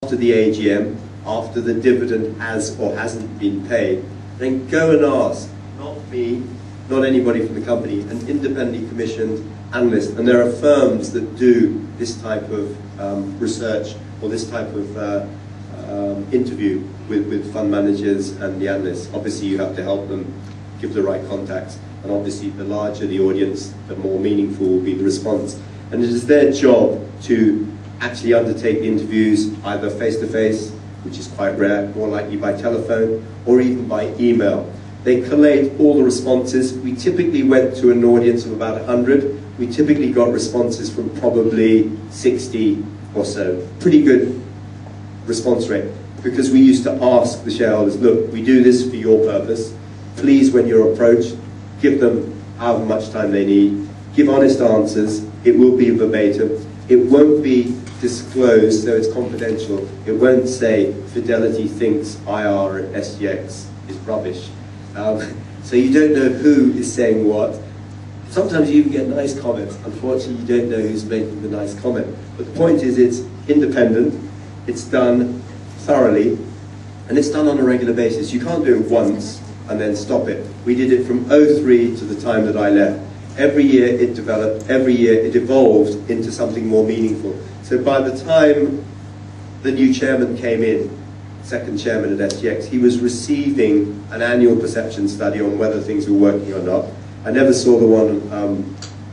after the AGM, after the dividend has or hasn't been paid, then go and ask, not me, not anybody from the company, an independently commissioned analyst. And there are firms that do this type of research or this type of interview with fund managers and the analysts. Obviously you have to help them give the right contacts, and obviously the larger the audience, the more meaningful will be the response. And it is their job to actually undertake the interviews either face-to-face, which is quite rare, more likely by telephone, or even by email. They collate all the responses. We typically went to an audience of about 100. We typically got responses from probably 60 or so. Pretty good response rate, because we used to ask the shareholders, look, we do this for your purpose. Please, when you're approached, give them however much time they need. Give honest answers. It will be verbatim. It won't be disclosed, so it's confidential. It won't say Fidelity thinks IR at SGX is rubbish. So you don't know who is saying what. Sometimes you even get nice comments. Unfortunately, you don't know who's making the nice comment. But the point is, it's independent, it's done thoroughly, and it's done on a regular basis. You can't do it once and then stop it. We did it from 03 to the time that I left. Every year it developed, every year it evolved into something more meaningful. So by the time the new chairman came in, second chairman at SGX, he was receiving an annual perception study on whether things were working or not. I never saw the one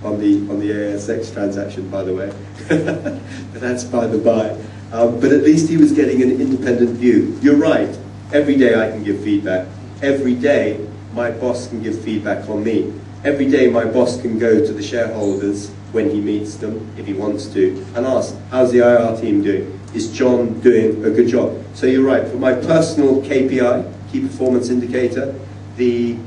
on the ASX transaction, by the way, but that's by the by. But at least he was getting an independent view. You're right, every day I can give feedback. Every day my boss can give feedback on me. Every day my boss can go to the shareholders when he meets them, if he wants to, and ask, how's the IR team doing? Is John doing a good job? So you're right, for my personal KPI, key performance indicator, the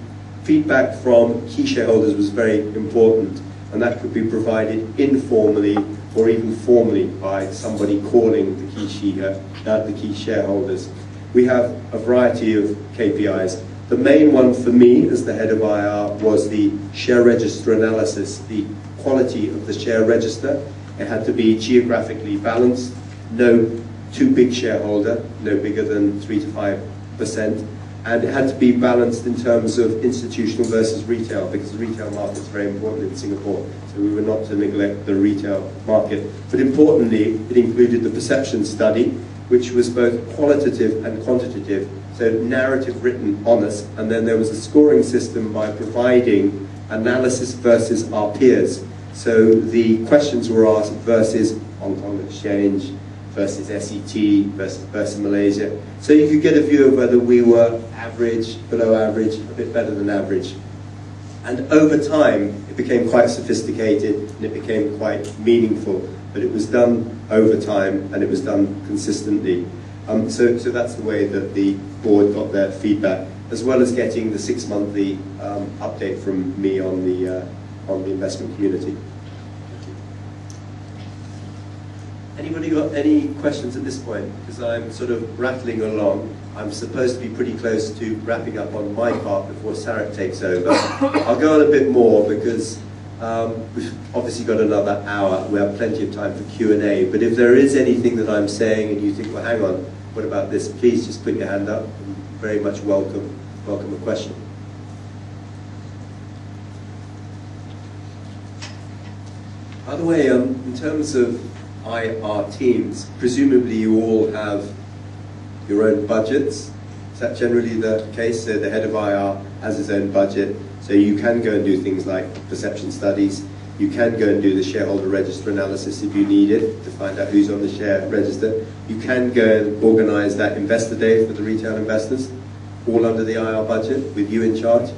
feedback from key shareholders was very important, and that could be provided informally or even formally by somebody calling the key shareholders. We have a variety of KPIs. The main one for me as the head of IR was the share register analysis, the quality of the share register. It had to be geographically balanced, no too big shareholder, no bigger than 3 to 5%, and it had to be balanced in terms of institutional versus retail, because the retail market is very important in Singapore, so we were not to neglect the retail market. But importantly, it included the perception study, which was both qualitative and quantitative, so narrative written honest, and then there was a scoring system by providing analysis versus our peers. So the questions were asked versus Hong Kong Exchange, versus SET, versus Malaysia. So you could get a view of whether we were average, below average, a bit better than average. And over time, it became quite sophisticated and it became quite meaningful. But it was done over time and it was done consistently. So that's the way that the board got their feedback, as well as getting the 6-monthly update from me on the investment community. Anybody got any questions at this point? Because I'm sort of rattling along. I'm supposed to be pretty close to wrapping up on my part before Sarah takes over. I'll go on a bit more because we've obviously got another hour. We have plenty of time for Q&A. But if there is anything that I'm saying and you think, well, hang on, what about this? Please just put your hand up. I'm very much welcome a question. By the way, in terms of IR teams, presumably you all have your own budgets. Is that generally the case? So the head of IR has his own budget, so you can go and do things like perception studies. You can go and do the shareholder register analysis if you need it to find out who's on the share register. You can go and organise that investor day for the retail investors, all under the IR budget with you in charge.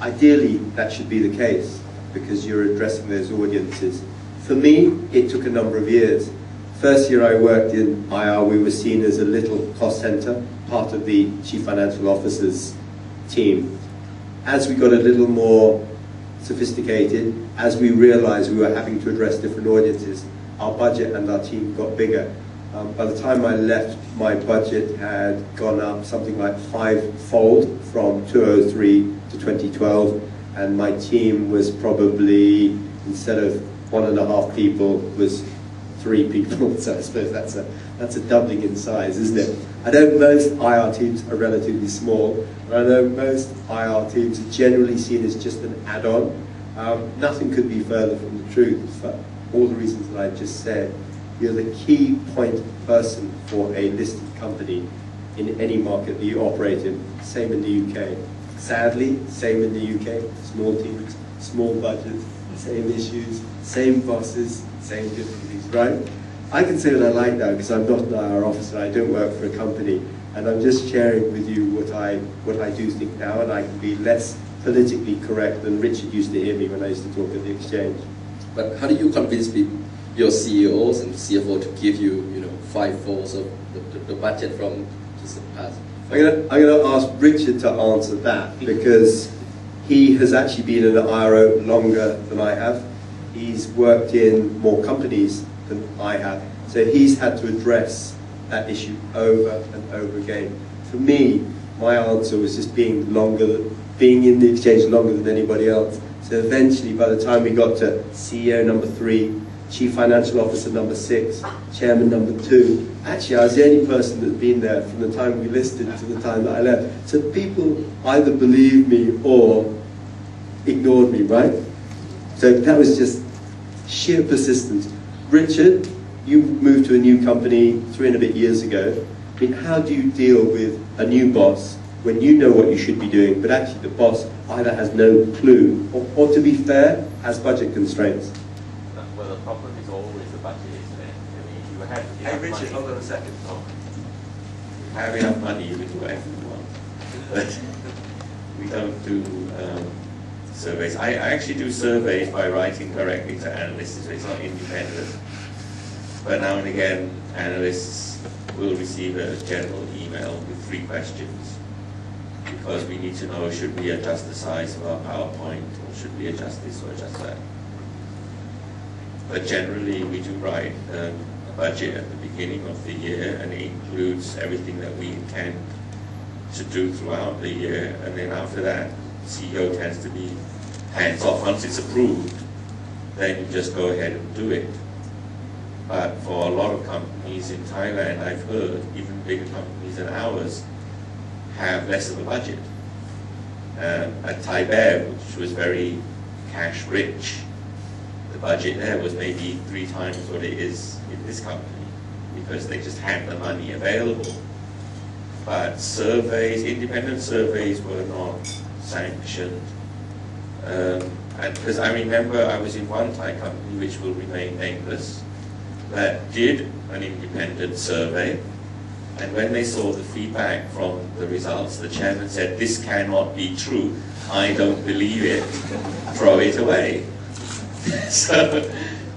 Ideally, that should be the case because you're addressing those audiences. For me, it took a number of years. First year I worked in IR, we were seen as a little cost center, part of the Chief Financial Officer's team. As we got a little more sophisticated, as we realized we were having to address different audiences, our budget and our team got bigger. By the time I left, my budget had gone up something like 5-fold from 2003 to 2012, and my team was probably, instead of 1.5 people, was 3 people. So I suppose that's That's a doubling in size, isn't it? I know most IR teams are relatively small, but I know most IR teams are generally seen as just an add-on. Nothing could be further from the truth. For all the reasons that I just said, you're the key point person for a listed company in any market that you operate in. Same in the UK. Sadly, same in the UK. Small teams, small budgets, same issues, same bosses, same difficulties, right? I can say what I like now because I'm not an IR officer, I don't work for a company, and I'm just sharing with you what I do think now, and I can be less politically correct than Richard used to hear me when I used to talk at the exchange. But how do you convince people, your CEOs and CFO to give you, 5/4 of the budget from just the past? I'm going to ask Richard to answer that because he has actually been in the IRO longer than I have. He's worked in more companies than I have, so he's had to address that issue over and over again. For me, my answer was just being in the exchange longer than anybody else. So eventually, by the time we got to CEO number 3, Chief Financial Officer number 6, Chairman number 2, actually I was the only person that had been there from the time we listed to the time that I left. So people either believed me or ignored me, right? So that was just sheer persistence. Richard, you moved to a new company 3 and a bit years ago. I mean, how do you deal with a new boss when you know what you should be doing, but actually the boss either has no clue or to be fair, has budget constraints? Well, the problem is always the budget, isn't it? I mean, you have to Hey Richard, hold on a second. Have enough money, you can do whatever you want. But we don't do surveys. I actually do surveys by writing directly to analysts, so it's not independent. But now and again, analysts will receive a general email with 3 questions because we need to know, should we adjust the size of our PowerPoint, or should we adjust this or adjust that? But generally, we do write a budget at the beginning of the year, and it includes everything that we intend to do throughout the year, and then after that, CEO tends to be hands-off. Once it's approved, then you just go ahead and do it. But for a lot of companies in Thailand, I've heard, even bigger companies than ours, have less of a budget. At Thai Bev, which was very cash-rich, the budget there was maybe 3 times what it is in this company, because they just had the money available. But surveys, independent surveys, were not sanctioned. And because I remember I was in one Thai company, which will remain nameless, that did an independent survey, and when they saw the feedback from the results, the chairman said, "This cannot be true, I don't believe it, throw it away." So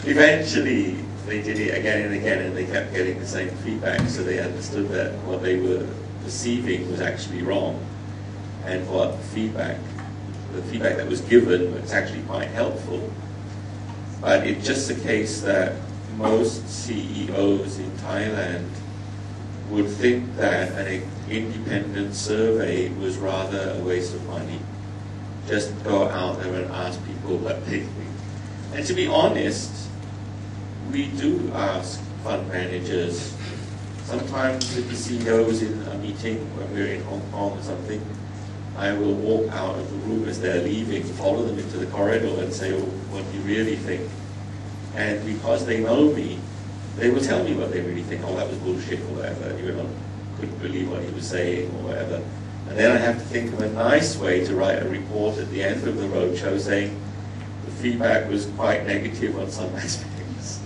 eventually they did it again and again, and they kept getting the same feedback, so they understood that what they were perceiving was actually wrong, and what the feedback that was given was actually quite helpful. But it's just a case that most CEOs in Thailand would think that an independent survey was rather a waste of money. Just go out there and ask people what they think. And to be honest, we do ask fund managers. Sometimes with the CEOs in a meeting when we're in Hong Kong or something, I will walk out of the room as they're leaving, follow them into the corridor and say, "Oh, what do you really think?" And because they know me, they will tell me what they really think. "Oh, that was bullshit," or whatever. Couldn't believe what he was saying, or whatever. And then I have to think of a nice way to write a report at the end of the roadshow saying the feedback was quite negative on some aspects.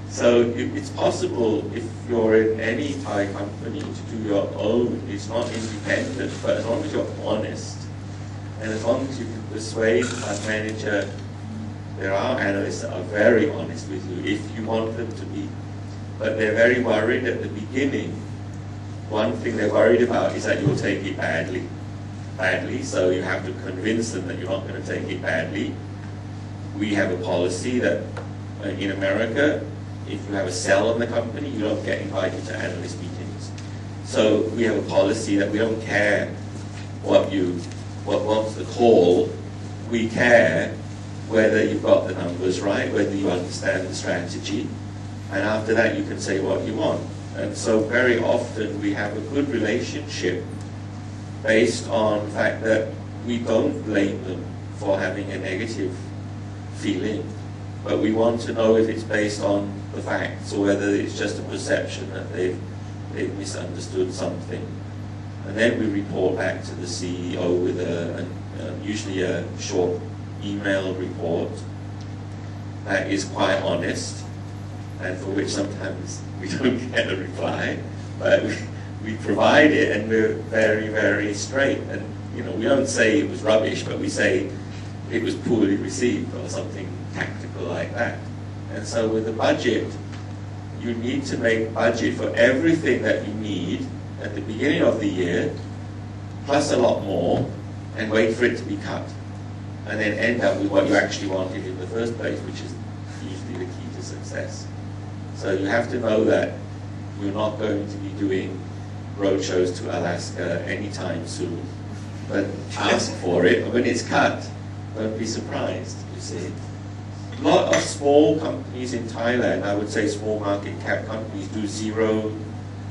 So it's possible, if you're in any Thai company, to do your own. It's not independent, but as long as you're honest, and as long as you can persuade the fund manager. There are analysts that are very honest with you if you want them to be, but they're very worried at the beginning. One thing they're worried about is that you'll take it badly, so you have to convince them that you're not going to take it badly. We have a policy that in America, if you have a cell in the company, you don't get invited to analyst meetings. So we have a policy that we don't care what's the call, we care whether you've got the numbers right, whether you understand the strategy, and after that you can say what you want. And so very often we have a good relationship based on the fact that we don't blame them for having a negative feeling, but we want to know if it's based on the facts or whether it's just a perception that they've misunderstood something. And then we report back to the CEO with usually a short email report that is quite honest, and for which sometimes we don't get a reply, but we provide it, and we're very, very straight. And you know, we don't say it was rubbish, but we say it was poorly received or something tactical like that. And so with the budget, you need to make a budget for everything that you need at the beginning of the year, plus a lot more, and wait for it to be cut. And then end up with what you actually wanted in the first place, which is usually the key to success. So you have to know that we're not going to be doing roadshows to Alaska anytime soon. But ask for it when it's cut. Don't be surprised, you see. A lot of small companies in Thailand, I would say small market cap companies, do 0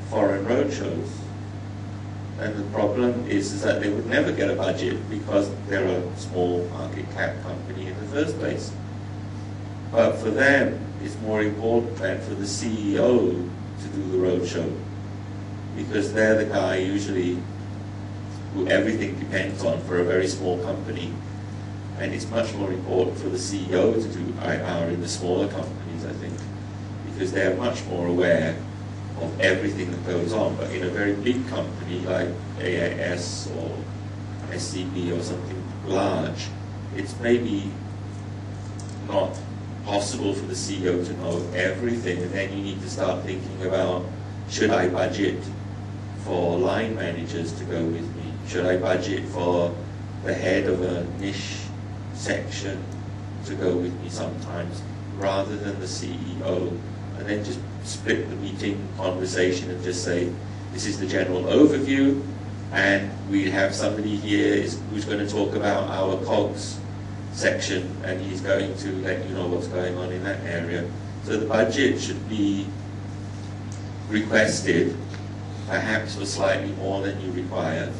foreign roadshows. And the problem is that they would never get a budget because they're a small market cap company in the first place. But for them, it's more important than for the CEO to do the roadshow, because they're the guy usually who everything depends on for a very small company. And it's much more important for the CEO to do IR in the smaller companies, I think, because they're much more aware of everything that goes on. But in a very big company like AIS or SCB or something large, it's maybe not possible for the CEO to know everything, and then you need to start thinking about, should I budget for line managers to go with me? Should I budget for the head of a niche section to go with me sometimes, rather than the CEO? And then just split the meeting conversation and just say, this is the general overview, and we have somebody here who's going to talk about our COGS section, and he's going to let you know what's going on in that area. So the budget should be requested, perhaps for slightly more than you require,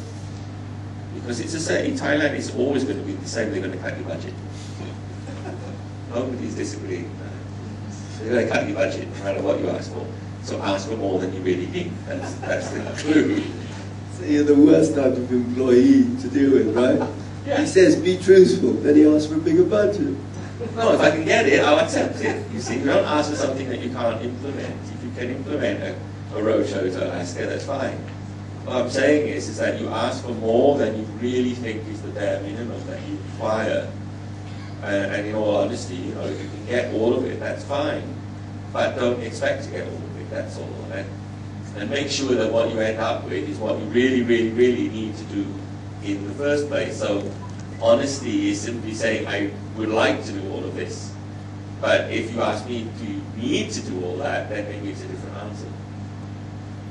because it's the same. In Thailand, it's always going to be the same. They're going to cut your budget. Nobody's disagreeing. They're going to cut your budget no matter what you ask for. So ask for more than you really need. That's the clue. So you're the worst type of employee to deal with, right? Yeah. He says, be truthful, then he asks for a bigger budget. No, if I can get it, I'll accept it. You see, you don't ask for something that you can't implement. If you can implement a roadshow to Alaska, that's fine. What I'm saying is that you ask for more than you really think is the bare minimum that you require. And in all honesty, you know, if you can get all of it, that's fine. But don't expect to get all of it, that's all. And make sure that what you end up with is what you really, really, really need to do in the first place. So honesty is simply saying, I would like to do all of this. But if you ask me, do you need to do all that, then maybe it's a different answer.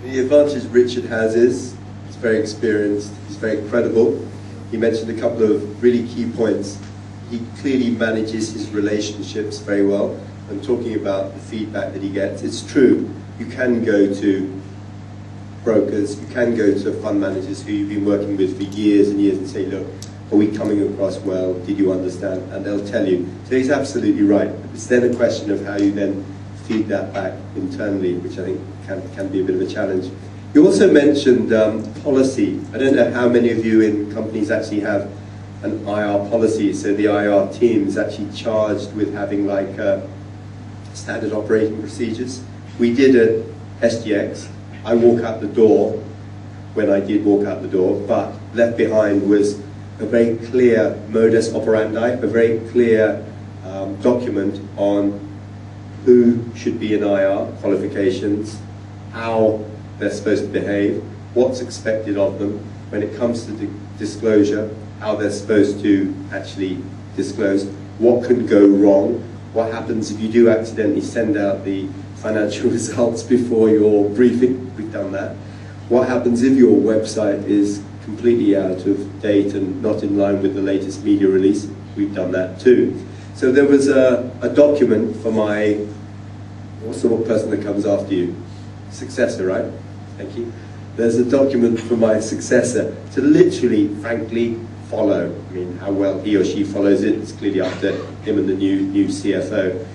The advantage Richard has is he's very experienced, he's very credible. He mentioned a couple of really key points. He clearly manages his relationships very well. And talking about the feedback that he gets, it's true. You can go to brokers, you can go to fund managers who you've been working with for years and years and say, look, are we coming across well? Did you understand? And they'll tell you. So he's absolutely right. It's then a question of how you then feed that back internally, which I think can be a bit of a challenge. You also mentioned policy. I don't know how many of you in companies actually have an IR policy. So the IR team is actually charged with having like standard operating procedures. We did at SGX. I walk out the door when I did walk out the door, but left behind was a very clear modus operandi, a very clear document on who should be in IR, qualifications, how they're supposed to behave, what's expected of them when it comes to disclosure, how they're supposed to actually disclose, what could go wrong, what happens if you do accidentally send out the financial results before your briefing, we've done that. What happens if your website is completely out of date and not in line with the latest media release, we've done that too. So there was a document for my, what's the person that comes after you? successor, right? Thank you. There's a document for my successor to literally, frankly, follow. I mean, how well he or she follows it is clearly up to him and the new CFO.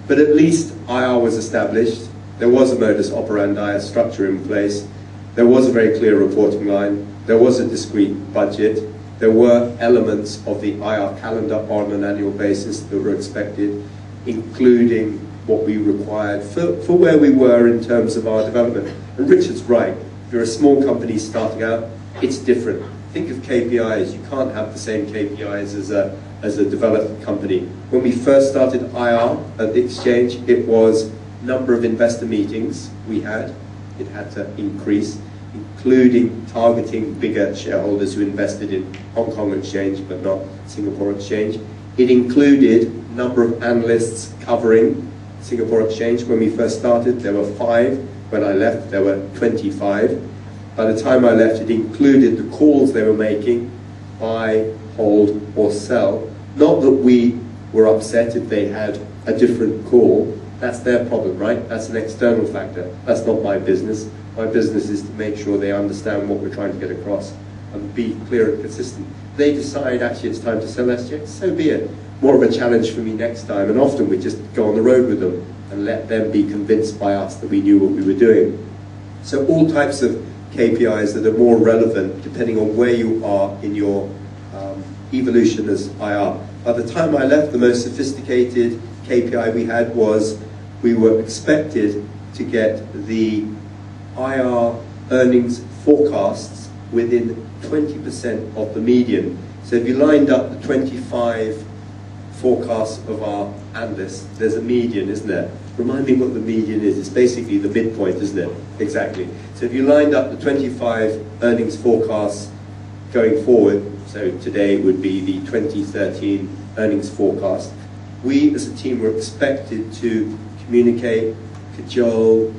But at least IR was established. There was a modus operandi, a structure in place. There was a very clear reporting line. There was a discrete budget. There were elements of the IR calendar on an annual basis that were expected, including what we required for where we were in terms of our development. And Richard's right. If you're a small company starting out, it's different. Think of KPIs. You can't have the same KPIs as a developed company. When we first started IR at the exchange, it was number of investor meetings we had. It had to increase, including targeting bigger shareholders who invested in Hong Kong Exchange but not Singapore Exchange. It included number of analysts covering Singapore Exchange. When we first started, there were 5. When I left, there were 25. By the time I left, it included the calls they were making, buy, hold, or sell. Not that we were upset if they had a different call. That's their problem, right? That's an external factor. That's not my business. My business is to make sure they understand what we're trying to get across and be clear and consistent. They decide, actually, it's time to sell SGX, so be it. More of a challenge for me next time, and often we just go on the road with them and let them be convinced by us that we knew what we were doing. So all types of KPIs that are more relevant depending on where you are in your evolution as IR. By the time I left, the most sophisticated KPI we had was we were expected to get the IR earnings forecasts within 20% of the median. So if you lined up the 25 forecasts of our analysts, there's a median, isn't there? Remind me what the median is. It's basically the midpoint, isn't it? Exactly. So if you lined up the 25 earnings forecasts going forward, so today would be the 2013 earnings forecast, we as a team were expected to communicate, cajole,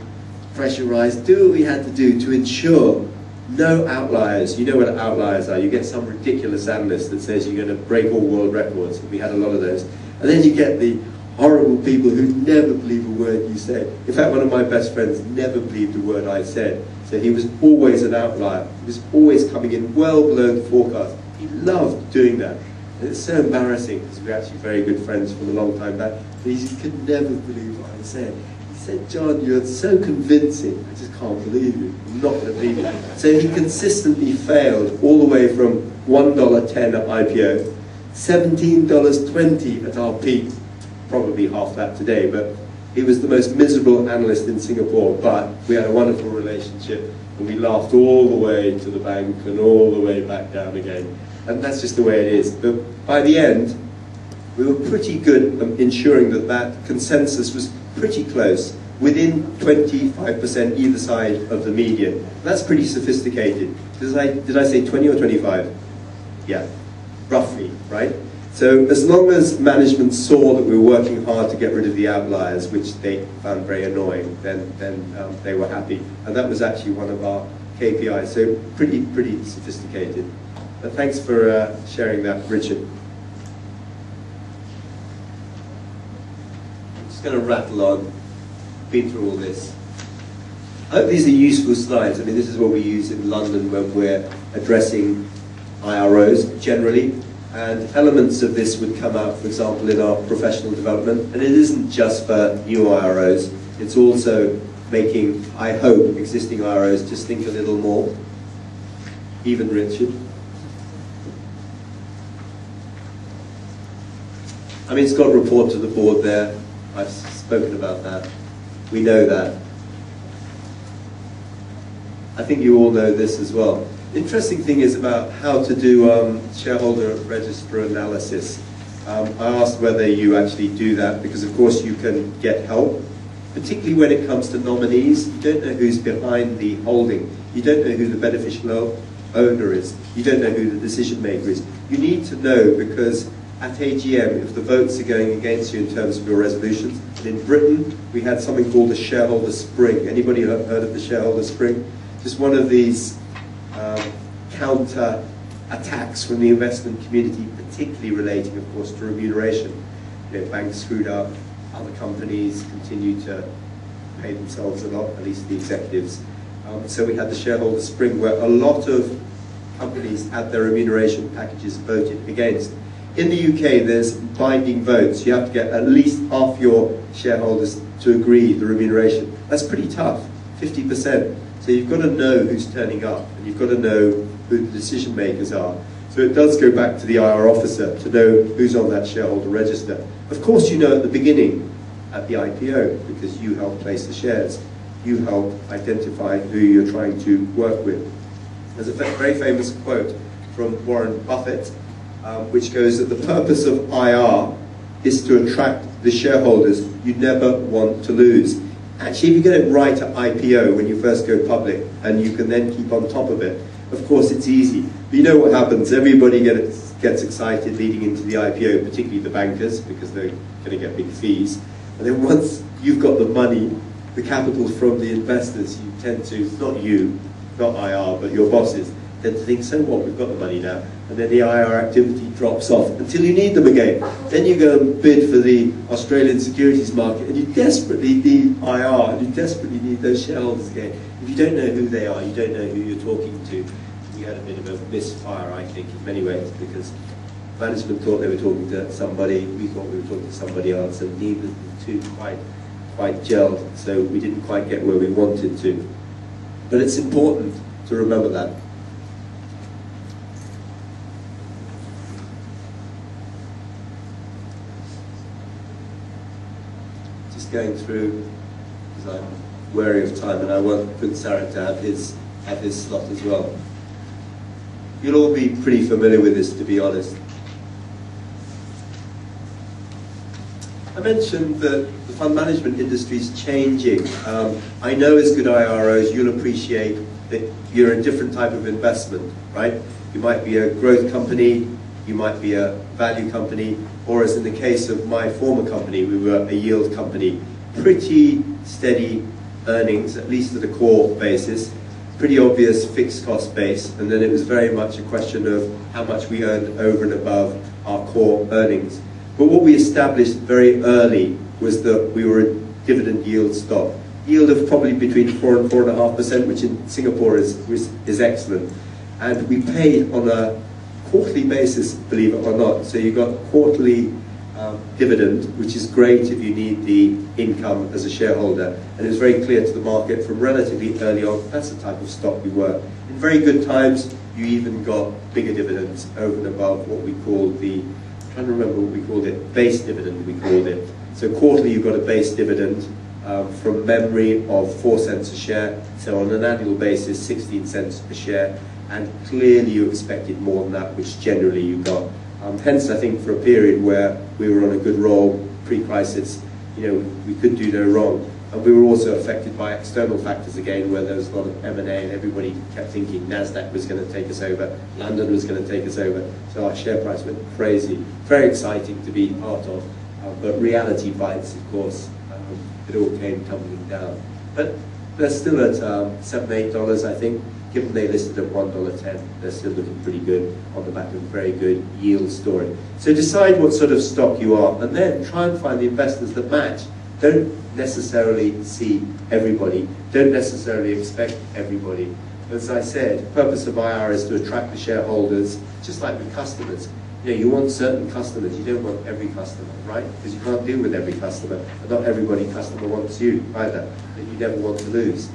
pressurize, do what we had to do to ensure no outliers. You know what outliers are. You get some ridiculous analyst that says you're going to break all world records. We had a lot of those. And then you get the horrible people who never believe a word you say. In fact, one of my best friends never believed a word I said. So he was always an outlier. He was always coming in well below the forecast. He loved doing that. And it's so embarrassing because we're actually very good friends from a long time back. But he could never believe what I said. He said, John, you're so convincing. I just can't believe you. I'm not going to believe you. So he consistently failed all the way from $1.10 at IPO, $17.20 at our peak, probably half that today, but he was the most miserable analyst in Singapore, but we had a wonderful relationship and we laughed all the way to the bank and all the way back down again. And that's just the way it is. But by the end, we were pretty good at ensuring that that consensus was pretty close, within 25% either side of the median. That's pretty sophisticated. Did I say 20 or 25? Yeah, roughly, right? So as long as management saw that we were working hard to get rid of the outliers, which they found very annoying, then they were happy. And that was actually one of our KPIs, so pretty sophisticated. But thanks for sharing that, Richard. I'm just going to rattle on, been through all this. I hope these are useful slides. I mean, this is what we use in London when we're addressing IROs generally. And elements of this would come out, for example, in our professional development. And it isn't just for new IROs. It's also making, I hope, existing IROs just think a little more. Even Richard. I mean, it's got a report to the board there. I've spoken about that. We know that. I think you all know this as well. The interesting thing is about how to do shareholder register analysis. I asked whether you actually do that because, of course, you can get help, particularly when it comes to nominees. You don't know who's behind the holding. You don't know who the beneficial owner is. You don't know who the decision maker is. You need to know because at AGM, if the votes are going against you in terms of your resolutions, and in Britain, we had something called a shareholder spring. Anybody heard of the shareholder spring? Just one of these counter attacks from the investment community, particularly relating, of course, to remuneration. You know, banks screwed up, other companies continue to pay themselves a lot, at least the executives. So we had the shareholder spring where a lot of companies had their remuneration packages voted against. In the UK, there's binding votes. You have to get at least half your shareholders to agree the remuneration. That's pretty tough, 50%. So you've got to know who's turning up, and you've got to know who the decision makers are. So it does go back to the IR officer to know who's on that shareholder register. Of course, you know at the beginning, at the IPO, because you help place the shares. You help identify who you're trying to work with. There's a very famous quote from Warren Buffett, which goes that the purpose of IR is to attract the shareholders you never want to lose. Actually, if you get it right at IPO when you first go public, and you can then keep on top of it, of course it's easy. But you know what happens, everybody gets excited leading into the IPO, particularly the bankers, because they're going to get big fees. And then once you've got the money, the capital from the investors, you tend to, not you, not IR, but your bosses, tend to think, so what, we've got the money now. And then the IR activity drops off until you need them again. Then you go and bid for the Australian securities market, and you desperately need IR, and you desperately need those shareholders again. If you don't know who they are, you don't know who you're talking to. We had a bit of a misfire, I think, in many ways, because management thought they were talking to somebody, we thought we were talking to somebody else, and neither of the two quite gelled, so we didn't quite get where we wanted to. But it's important to remember that. Just going through, because I'm wary of time, and I want Prince Sarek to have his slot as well. You'll all be pretty familiar with this, to be honest. I mentioned that the fund management industry is changing. I know as good IROs, you'll appreciate that you're a different type of investment, right? You might be a growth company, you might be a value company, or as in the case of my former company, we were a yield company. Pretty steady earnings, at least at a core basis, pretty obvious fixed cost base, and then it was very much a question of how much we earned over and above our core earnings. But what we established very early was that we were a dividend yield stock. Yield of probably between 4 and 4.5%, which in Singapore is excellent. And we paid on a quarterly basis, believe it or not. So you got quarterly dividend, which is great if you need the income as a shareholder. And it was very clear to the market from relatively early on, that's the type of stock we were. In very good times, you even got bigger dividends over and above what we called the, I'm trying to remember what we called it, base dividend we called it. So quarterly you got a base dividend from memory of 4 cents a share. So on an annual basis, 16 cents a share. And clearly you expected more than that, which generally you got. Hence, I think for a period where we were on a good roll pre-crisis, you know, we could do no wrong. And we were also affected by external factors again, where there was a lot of M&A, and everybody kept thinking NASDAQ was going to take us over, London was going to take us over. So our share price went crazy. Very exciting to be part of, but reality bites, of course. It all came tumbling down. But they're still at $7, $8, I think. Given they listed at $1.10, they're still looking pretty good on the back of a very good yield story. So decide what sort of stock you are, and then try and find the investors that match. Don't necessarily see everybody. Don't necessarily expect everybody. As I said, the purpose of IR is to attract the shareholders, just like with customers. You know, you want certain customers, you don't want every customer, right? Because you can't deal with every customer, and not every customer wants you either, that you never want to lose.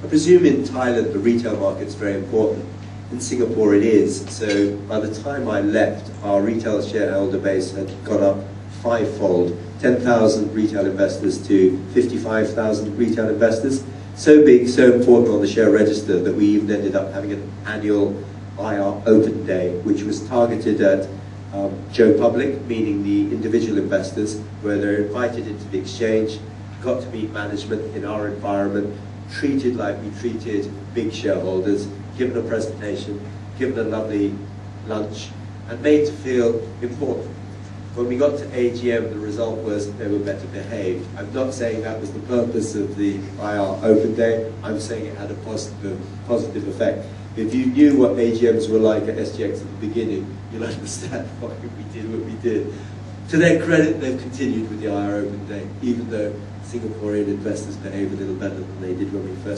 I presume in Thailand the retail market is very important. In Singapore it is. So by the time I left, our retail shareholder base had gone up 5-fold. 10,000 retail investors to 55,000 retail investors. So big, so important on the share register that we even ended up having an annual IR open day, which was targeted at Joe Public, meaning the individual investors, where they're invited into the exchange, got to meet management in our environment, treated like we treated big shareholders, given a presentation, given a lovely lunch, and made to feel important. When we got to AGM, the result was they were better behaved. I'm not saying that was the purpose of the IR Open Day. I'm saying it had a positive effect. If you knew what AGMs were like at SGX at the beginning, you'll understand why we did what we did. to their credit, they've continued with the IR Open Day, even though Singaporean investors behave a little better than they did when we first